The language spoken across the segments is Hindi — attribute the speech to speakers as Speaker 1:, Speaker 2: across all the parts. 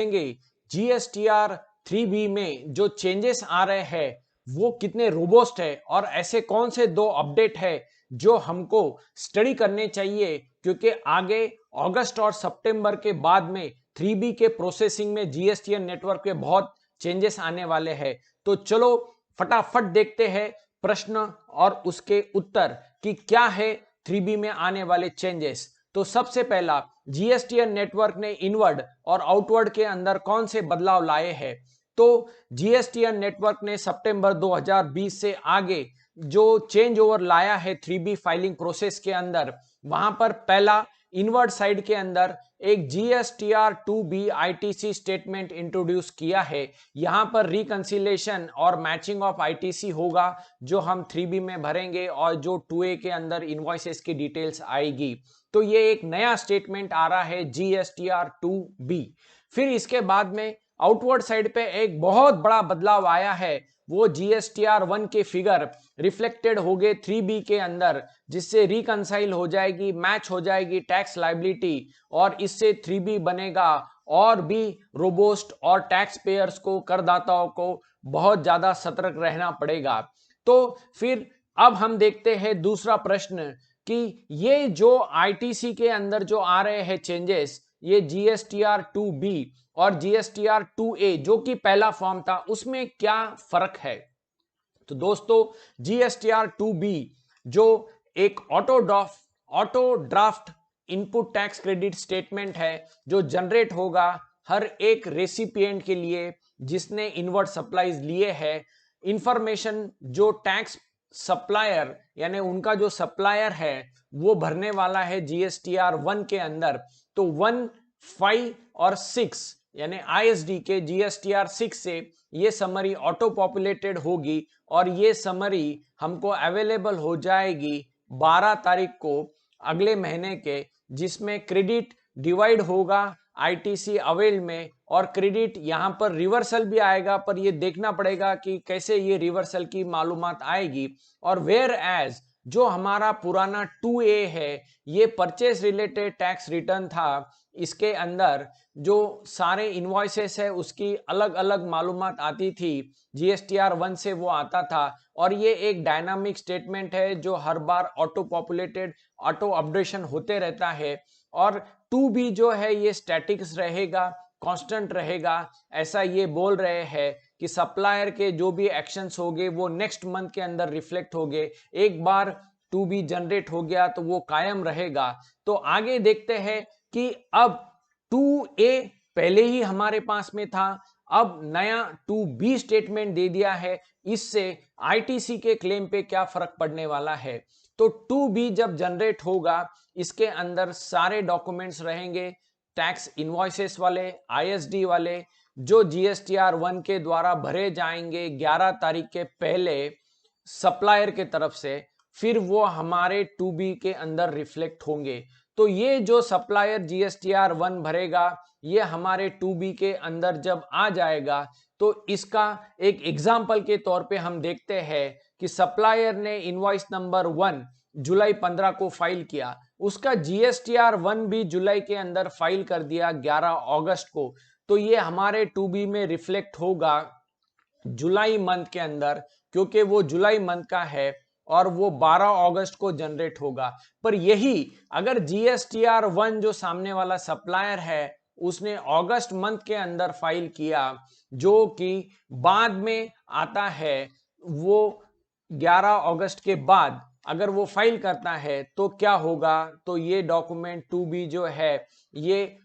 Speaker 1: देखेंगे GSTR 3B में जो चेंजेस आ रहे हैं वो कितने रोबोस्ट है और ऐसे कौन से दो अपडेट है जो हमको स्टडी करने चाहिए, क्योंकि आगे अगस्त और सितंबर के बाद में 3B के प्रोसेसिंग में GSTN नेटवर्क के बहुत चेंजेस आने वाले हैं। तो चलो फटाफट देखते हैं प्रश्न और उसके उत्तर कि क्या है 3B में आने वाले चेंजेस। तो सबसे पहला, GSTN नेटवर्क ने इनवर्ड और आउटवर्ड के अंदर कौन से बदलाव लाए हैं। तो GSTN नेटवर्क ने सितंबर 2020 से आगे जो चेंज ओवर लाया है 3B फाइलिंग प्रोसेस के अंदर, वहां पर पहला इनवर्ड साइड के अंदर एक GSTR 2B ITC statement introduce किया है। यहां पर रिकंसिलेशन और मैचिंग ऑफ ITC होगा जो हम 3B में भरेंगे और जो 2A के अंदर इनवॉइसेस की डिटेल्स आएगी। तो ये एक नया स्टेटमेंट आ रहा है GSTR 2B। फिर इसके बाद में आउटवर्ड साइड पे एक बहुत बड़ा बदलाव आया है, वो GSTR 1 के फिगर रिफ्लेक्टेड हो गए 3B के अंदर, जिससे रिकंसाइल हो जाएगी, मैच हो जाएगी टैक्स लायबिलिटी और इससे 3B बनेगा और भी रोबोस्ट और टैक्स पेयर्स को, करदाताओं को बहुत ज्यादा सतर्क रहना पड़ेगा। तो फिर अब हम देखते हैं दूसरा प्रश्न कि ये जो ITC के अंदर जो आ रहे हैं चेंजेस, ये GSTR 2B और GSTR 2A जो कि पहला फॉर्म था, उसमें क्या फर्क है। तो दोस्तों GSTR 2B जो एक auto draft input tax credit statement है जो जनरेट होगा हर एक रेसिपिएंट के लिए जिसने इनवर्ट सप्लाईज लिए है। इंफॉर्मेशन जो टैक्स सप्लायर यानी उनका जो सप्लायर है वो भरने वाला है GSTR 1 के अंदर। तो 1, 5 और 6 यानी ISD के GSTR 6 से ये समरी ऑटो पॉपुलेटेड होगी और ये समरी हमको अवेलेबल हो जाएगी 12 तारीख को अगले महीने के, जिसमें क्रेडिट डिवाइड होगा ITC अवेल में और क्रेडिट यहां पर रिवर्सल भी आएगा, पर ये देखना पड़ेगा कि कैसे ये रिवर्सल की मालूमात आएगी। और वेयर एज जो हमारा पुराना 2A है, ये परचेस रिलेटेड टैक्स रिटर्न था, इसके अंदर जो सारे इनवॉइसेस है उसकी अलग अलग मालूमात आती थी, GSTR 1 से वो आता था और ये एक डायनामिक स्टेटमेंट है जो हर बार ऑटो पॉपुलेटेड, ऑटो अपडेशन होते रहता है। और 2B जो है ये स्टैटिक्स रहेगा, कांस्टेंट रहेगा, ऐसा ये बोल रहे हैं कि सप्लायर के जो भी एक्शंस होंगे वो नेक्स्ट मंथ के अंदर रिफ्लेक्ट होंगे। एक बार 2B जनरेट हो गया तो वो कायम रहेगा। तो आगे देखते हैं कि अब 2A पहले ही हमारे पास में था, अब नया 2B स्टेटमेंट दे दिया है, इससे ITC के क्लेम पे क्या फर्क पड़ने वाला है। तो 2B जब जनरेट होगा इसके अंदर सारे डॉक्यूमेंट्स रहेंगे, टैक्स इनवॉइसेस वाले, ISD वाले, जो GSTR 1 के द्वारा भरे जाएंगे 11 तारीख के पहले सप्लायर के तरफ से, फिर वो हमारे 2B के अंदर रिफ्लेक्ट होंगे। तो ये जो सप्लायर GSTR 1 भरेगा ये हमारे 2B के अंदर जब आ जाएगा तो इसका एक एग्जाम्पल के तौर पे हम देखते हैं कि सप्लायर ने इनवॉइस नंबर 1 जुलाई 15 को फाइल किया, उसका GSTR 1 भी जुलाई के अंदर फाइल कर दिया 11 अगस्त को, तो ये हमारे 2B में रिफ्लेक्ट होगा जुलाई मंथ के अंदर, क्योंकि वो जुलाई मंथ का है और वो 12 अगस्त को जनरेट होगा। पर यही अगर GSTR 1 जो सामने वाला सप्लायर है उसने अगस्त मंथ के अंदर फाइल किया, जो कि बाद में आता है, वो 11 अगस्त के बाद अगर वो फाइल करता है तो क्या होगा, तो ये डॉक्यूमेंट 2B जो है ये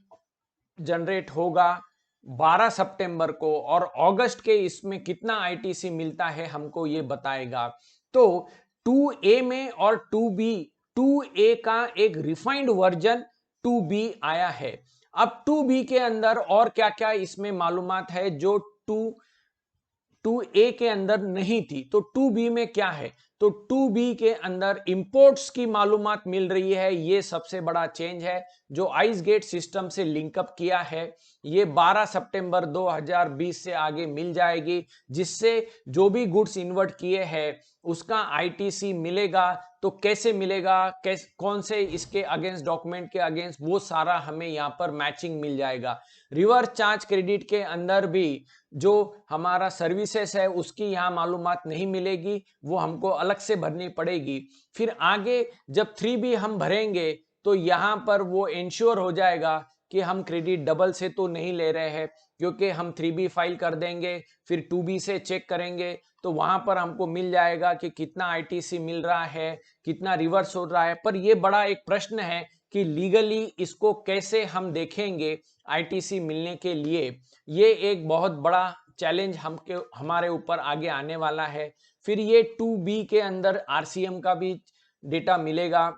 Speaker 1: जनरेट होगा 12 सितंबर को और अगस्त के इसमें कितना ITC मिलता है हमको ये बताएगा। तो 2A में और 2A का एक रिफाइंड वर्जन 2B आया है। अब 2B के अंदर और क्या क्या इसमें मालूमात है जो 2A के अंदर नहीं थी। तो 2B में क्या है, तो 2B के अंदर इंपोर्ट्स की मालूमात मिल रही है। ये सबसे बड़ा चेंज है जो आइस गेट सिस्टम से लिंकअप किया है। ये 12 सितंबर 2020 से आगे मिल जाएगी, जिससे जो भी गुड्स इन्वर्ट किए हैं उसका आईटीसी मिलेगा। तो कैसे मिलेगा, कौन से इसके अगेंस्ट डॉक्यूमेंट के अगेंस्ट, वो सारा हमें यहाँ पर मैचिंग मिल जाएगा। रिवर्स चार्ज क्रेडिट के अंदर भी जो हमारा सर्विसेज है उसकी यहाँ मालूमात नहीं मिलेगी, वो हमको अलग से भरनी पड़ेगी। फिर आगे जब 3B हम भरेंगे तो यहाँ पर वो इंश्योर हो जाएगा कि हम क्रेडिट डबल से तो नहीं ले रहे हैं, क्योंकि हम 3B फाइल कर देंगे, फिर 2B से चेक करेंगे तो वहां पर हमको मिल जाएगा कि कितना आईटीसी मिल रहा है, कितना रिवर्स हो रहा है। पर यह बड़ा एक प्रश्न है कि लीगली इसको कैसे हम देखेंगे आईटीसी मिलने के लिए। ये एक बहुत बड़ा चैलेंज हमारे ऊपर आगे आने वाला है। फिर ये 2B के अंदर आरसीएम का भी डेटा मिलेगा,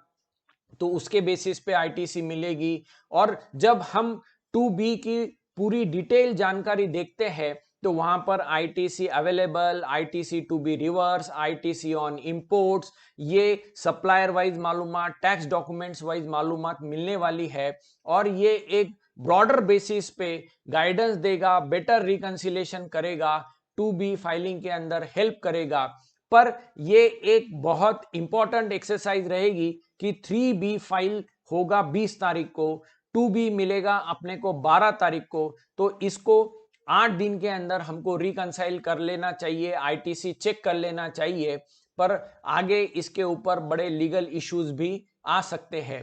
Speaker 1: तो उसके बेसिस पे आईटीसी मिलेगी। और जब हम 2B की पूरी डिटेल जानकारी देखते हैं तो वहां पर ITC available, ITC to be reverse, ITC on imports, ये सप्लायर वाइज मालूमात, टैक्स डॉक्यूमेंट्स वाइज मालूमात मिलने वाली है। और ये एक ब्रॉडर बेसिस पे गाइडेंस देगा, बेटर रिकंसिलेशन करेगा, 2B फाइलिंग के अंदर हेल्प करेगा। पर ये एक बहुत इंपॉर्टेंट एक्सरसाइज रहेगी कि 3B फाइल होगा 20 तारीख को, 2B मिलेगा अपने को 12 तारीख को। तो इसको 8 दिन के अंदर हमको रिकंसाइल कर लेना चाहिए, आईटीसी चेक कर लेना चाहिए। पर आगे इसके ऊपर बड़े लीगल इश्यूज भी आ सकते हैं।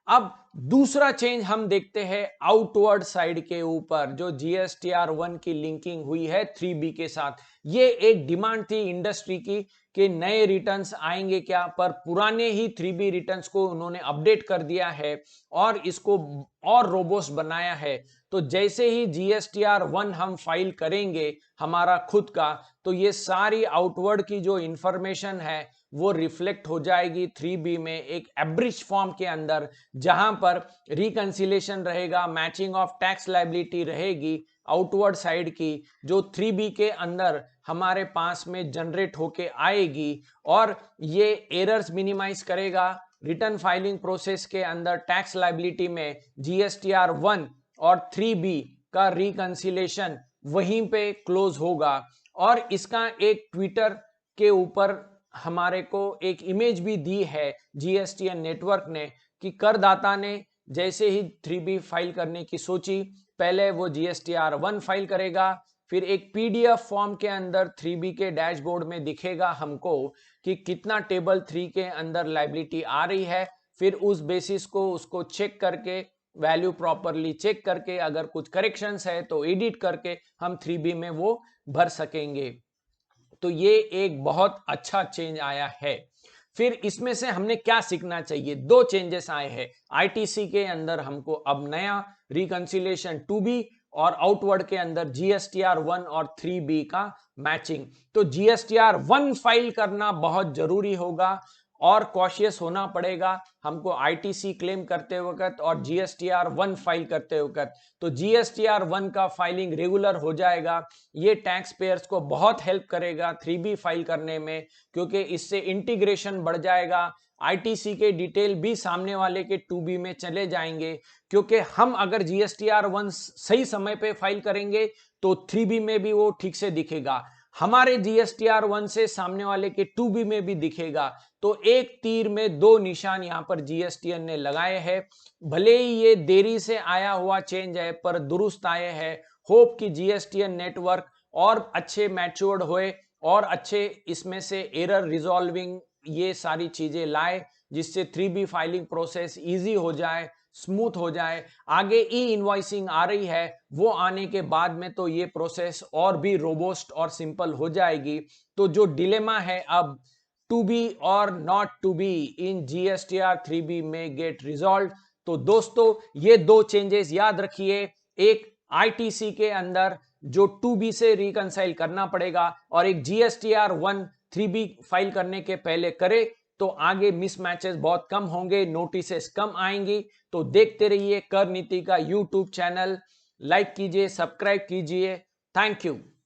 Speaker 1: अब दूसरा चेंज हम देखते हैं आउटवर्ड साइड के ऊपर, जो जीएसटीआर 1 की लिंकिंग हुई है 3B के साथ। ये एक डिमांड थी इंडस्ट्री की कि नए रिटर्न्स आएंगे क्या, पर पुराने ही 3B रिटर्न्स को उन्होंने अपडेट कर दिया है और इसको और रोबोस्ट बनाया है। तो जैसे ही जीएसटीआर 1 हम फाइल करेंगे हमारा खुद का, तो ये सारी आउटवर्ड की जो इंफॉर्मेशन है वो रिफ्लेक्ट हो जाएगी 3B में एक एब्रिज फॉर्म के अंदर, जहां पर रिकंसिलेशन रहेगा, मैचिंग ऑफ टैक्स लायबिलिटी रहेगी आउटवर्ड साइड की, जो 3B के अंदर हमारे पास में जनरेट होके आएगी। और ये एरर्स मिनिमाइज करेगा रिटर्न फाइलिंग प्रोसेस के अंदर। टैक्स लायबिलिटी में जीएसटीआर 1 और 3B का रिकंसिलेशन वहीं पे क्लोज होगा। और इसका एक ट्विटर के ऊपर हमारे को एक इमेज भी दी है जीएसटीएन नेटवर्क ने, कि करदाता ने जैसे ही 3B फाइल करने की सोची, पहले वो जीएसटीआर 1 फाइल करेगा, फिर एक पीडीएफ फॉर्म के अंदर 3B के डैशबोर्ड में दिखेगा हमको कि कितना टेबल 3 के अंदर लायबिलिटी आ रही है। फिर उस बेसिस को उसको चेक करके, वैल्यू प्रॉपरली चेक करके, अगर कुछ करेक्शंस है तो एडिट करके हम 3B में वो भर सकेंगे। तो ये एक बहुत अच्छा चेंज आया है। फिर इसमें से हमने क्या सीखना चाहिए? दो चेंजेस आए हैं आईटीसी के अंदर। हमको अब नया रिकंसिलेशन 2B और आउटवर्ड के अंदर जीएसटीआर 1 और 3B का मैचिंग। तो जीएसटीआर 1 फाइल करना बहुत जरूरी होगा और कॉशियस होना पड़ेगा हमको आईटीसी क्लेम करते वक्त और जीएसटीआर 1 फाइल करते वक्त। तो जीएसटीआर 1 का फाइलिंग रेगुलर हो जाएगा। ये टैक्स पेयर्स को बहुत हेल्प करेगा 3B फाइल करने में, क्योंकि इससे इंटीग्रेशन बढ़ जाएगा। आईटीसी के डिटेल भी सामने वाले के 2B में चले जाएंगे, क्योंकि हम अगर जीएसटीआर 1 सही समय पे फाइल करेंगे तो 3B में भी वो ठीक से दिखेगा, हमारे जीएसटीआर 1 से सामने वाले के 2B में भी दिखेगा। तो एक तीर में दो निशान यहां पर जीएसटीएन ने लगाए हैं। भले ही ये देरी से आया हुआ चेंज है पर दुरुस्त आए हैं। होप कि जीएसटीएन नेटवर्क और अच्छे मैच्योर्ड होए और अच्छे इसमें से एरर रिजॉल्विंग ये सारी चीजें लाए, जिससे 3B फाइलिंग प्रोसेस इजी हो जाए, स्मूथ हो जाए। आगे ई इनवॉइसिंग आ रही है, वो आने के बाद में तो ये प्रोसेस और भी रोबोस्ट और सिंपल हो जाएगी। तो जो डिलेमा है अब टू बी और नॉट टू बी इन जीएसटीआर 3B में गेट रिजॉल्व। तो दोस्तों ये दो चेंजेस याद रखिए, एक आईटीसी के अंदर जो 2B से रिकंसाइल करना पड़ेगा और एक जीएसटीआर 1 3B फाइल करने के पहले करे, तो आगे मिसमैचेस बहुत कम होंगे, नोटिसेस कम आएंगी। तो देखते रहिए कर नीति का यूट्यूब चैनल, लाइक कीजिए, सब्सक्राइब कीजिए। Thank you.